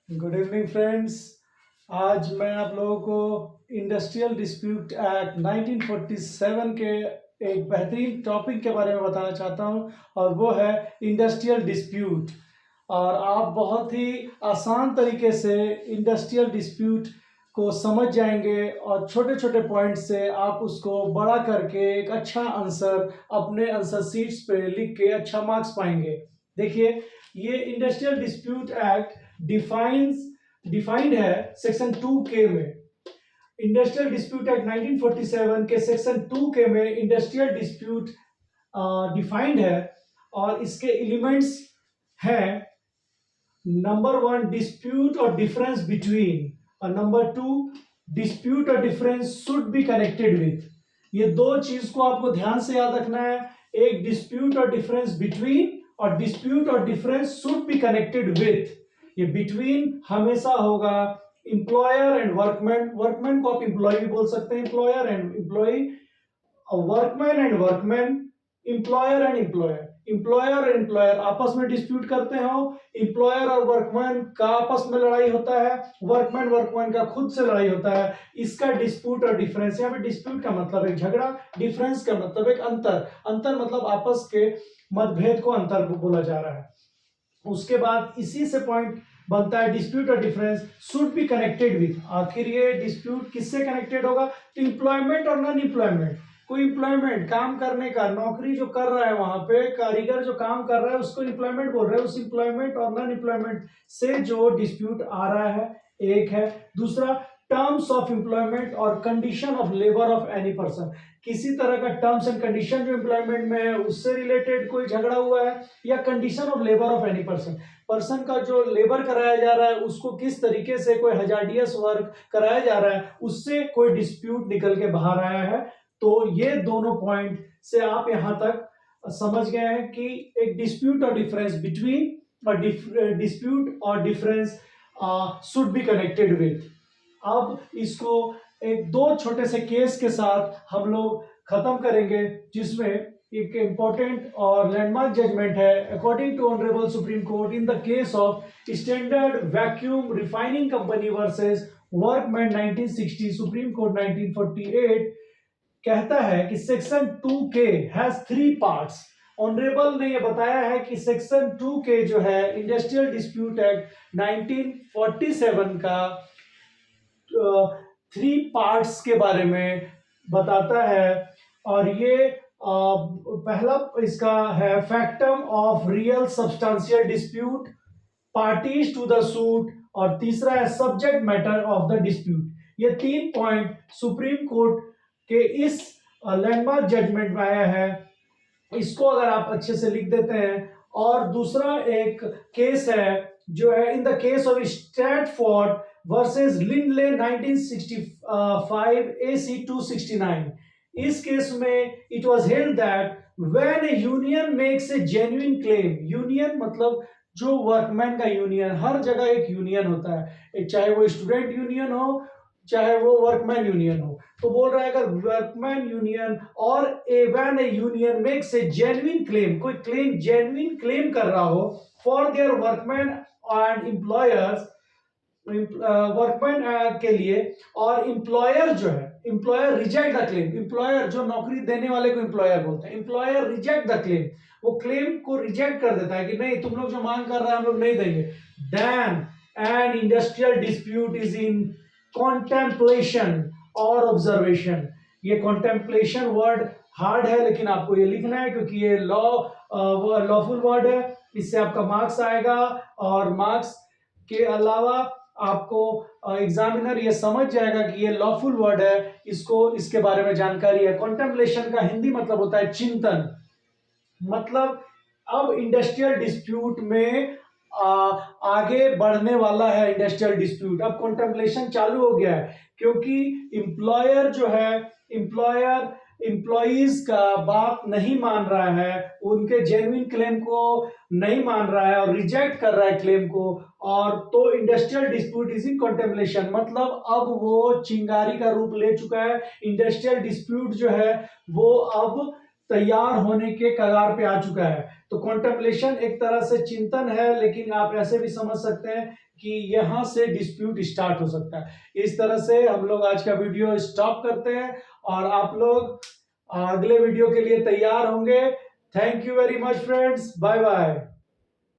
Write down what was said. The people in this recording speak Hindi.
Good evening friends. आज मैं आप लोगों को इंडस्ट्रियल डिस्प्यूट एक्ट 1947 के एक बेहतरीन टॉपिक के बारे में बताना चाहता हूं और वो है इंडस्ट्रियल डिस्प्यूट। और आप बहुत ही आसान तरीके से इंडस्ट्रियल डिस्प्यूट को समझ जाएंगे और छोटे छोटे पॉइंट से आप उसको बड़ा करके एक अच्छा आंसर अपने आंसर शीट्स पे लिख के अच्छा मार्क्स पाएंगे। देखिए, ये इंडस्ट्रियल डिस्प्यूट एक्ट डिफाइंड है सेक्शन 2 के में। इंडस्ट्रियल डिस्प्यूट एक्ट 1947 के सेक्शन 2 के में इंडस्ट्रियल डिस्प्यूट डिफाइंड है और इसके एलिमेंट्स हैं नंबर 1 डिस्प्यूट और डिफरेंस बिटवीन और नंबर 2 डिस्प्यूट और difference should be connected with. ये दो चीज को आपको ध्यान से याद रखना है, एक डिस्प्यूट और डिफरेंस बिटवीन और डिस्प्यूट और difference should be connected with. ये बिटवीन हमेशा होगा इंप्लॉयर एंड वर्कमैन, वर्कमैन को आप इंप्लॉय भी बोल सकते हैं, employer and employee, workman and workman, employer and employer. Employer और इंप्लॉयर आपस में डिस्प्यूट करते हो, इंप्लॉयर और वर्कमैन का आपस में लड़ाई होता है, वर्कमैन वर्कमैन का खुद से लड़ाई होता है, इसका डिस्प्यूट और डिफरेंस। यहाँ पे डिस्प्यूट का मतलब एक झगड़ा, डिफरेंस का मतलब एक अंतर, अंतर मतलब आपस के मतभेद को अंतर बोला जा रहा है। उसके बाद इसी से पॉइंट बनता है डिस्प्यूट और difference should be connected with. आखिर ये डिस्प्यूट किससे कनेक्टेड होगा? तो इंप्लॉयमेंट और नॉन इंप्लॉयमेंट। कोई इंप्लॉयमेंट काम करने का, नौकरी जो कर रहा है, वहां पे कारीगर जो काम कर रहा है उसको इंप्लॉयमेंट बोल रहे हैं। उस इंप्लॉयमेंट और नॉन इंप्लॉयमेंट से जो डिस्प्यूट आ रहा है एक है। दूसरा, टर्म्स ऑफ इंप्लॉयमेंट और condition of labour of any person. किसी तरह का टर्म्स एंड कंडीशन जो इंप्लॉयमेंट में है उससे रिलेटेड कोई झगड़ा हुआ है, या condition of labour of any person, person का जो लेबर कराया जा रहा है उसको किस तरीके से कोई हजार्डियस वर्क कराया जा रहा है, उससे कोई डिस्प्यूट निकल के बाहर आया है। तो ये दोनों पॉइंट से आप यहां तक समझ गए हैं कि एक डिस्प्यूट और डिफरेंस बिटवीन और डिस्प्यूट और difference should be connected with. अब इसको एक दो छोटे से केस के साथ हम लोग खत्म करेंगे, जिसमें एक इंपॉर्टेंट और लैंडमार्क जजमेंट है according to honourable supreme court in the case of standard vacuum refining company versus workman 1960, supreme court 1948 कहता है कि सेक्शन 2 के हैज 3 पार्ट्स। ऑनरेबल ने यह बताया है कि सेक्शन 2 के जो है इंडस्ट्रियल डिस्प्यूट एक्ट 1947 का 3 पार्ट्स के बारे में बताता है। और ये पहला इसका है factum of real substantial dispute, parties to the suit, और तीसरा है subject matter of the dispute. ये 3 पॉइंट सुप्रीम कोर्ट के इस लैंडमार्क जजमेंट में आया है। इसको अगर आप अच्छे से लिख देते हैं। और दूसरा एक केस है जो है इन the case of Stratford versus Lindley 1965 AC 269। इस केस में it was held that when A union makes a genuine claim, union मतलब जो वर्कमैन का यूनियन, हर जगह एक यूनियन होता है, चाहे वो स्टूडेंट यूनियन हो चाहे वो वर्कमैन यूनियन हो। तो बोल रहा है अगर वर्कमैन यूनियन और when A union makes a genuine claim, कोई क्लेम जेन्युइन क्लेम कर रहा हो for their workman and employers, workman के लिए, और एम्प्लॉयर जो है, employer reject the claim, employer जो नौकरी देने वाले को एम्प्लॉयर बोलते हैं, एम्प्लॉयर रिजेक्ट द क्लेम, वो क्लेम को रिजेक्ट कर देता है कि नहीं तुम लोग जो मांग कर रहे हैं हम लोग नहीं देंगे, then an industrial dispute is in contemplation और ऑब्जर्वेशन। ये कॉन्टेम्पलेशन वर्ड हार्ड है लेकिन आपको ये लिखना है क्योंकि ये लॉफुल वर्ड है, इससे आपका मार्क्स आएगा। और मार्क्स के अलावा आपको एग्जामिनर ये समझ जाएगा कि ये लॉफुल वर्ड है, इसको इसके बारे में जानकारी है। कॉन्टेम्पलेशन का हिंदी मतलब होता है चिंतन। मतलब अब इंडस्ट्रियल डिस्प्यूट में आगे बढ़ने वाला है इंडस्ट्रियल डिस्प्यूट, अब कॉन्टेम्पलेशन चालू हो गया है क्योंकि एम्प्लॉयर जो है, एम्प्लॉयर एम्प्लॉइज का बात नहीं मान रहा है, उनके जेन्युइन क्लेम को नहीं मान रहा है और रिजेक्ट कर रहा है क्लेम को। और तो industrial dispute is in contemplation, मतलब अब वो चिंगारी का रूप ले चुका है। इंडस्ट्रियल डिस्प्यूट जो है वो अब तैयार होने के कगार पे आ चुका है। तो कॉन्टेम्पलेशन एक तरह से चिंतन है, लेकिन आप ऐसे भी समझ सकते हैं कि यहां से डिस्प्यूट स्टार्ट हो सकता है। इस तरह से हम लोग आज का वीडियो स्टॉप करते हैं और आप लोग अगले वीडियो के लिए तैयार होंगे। Thank you very much friends, bye bye.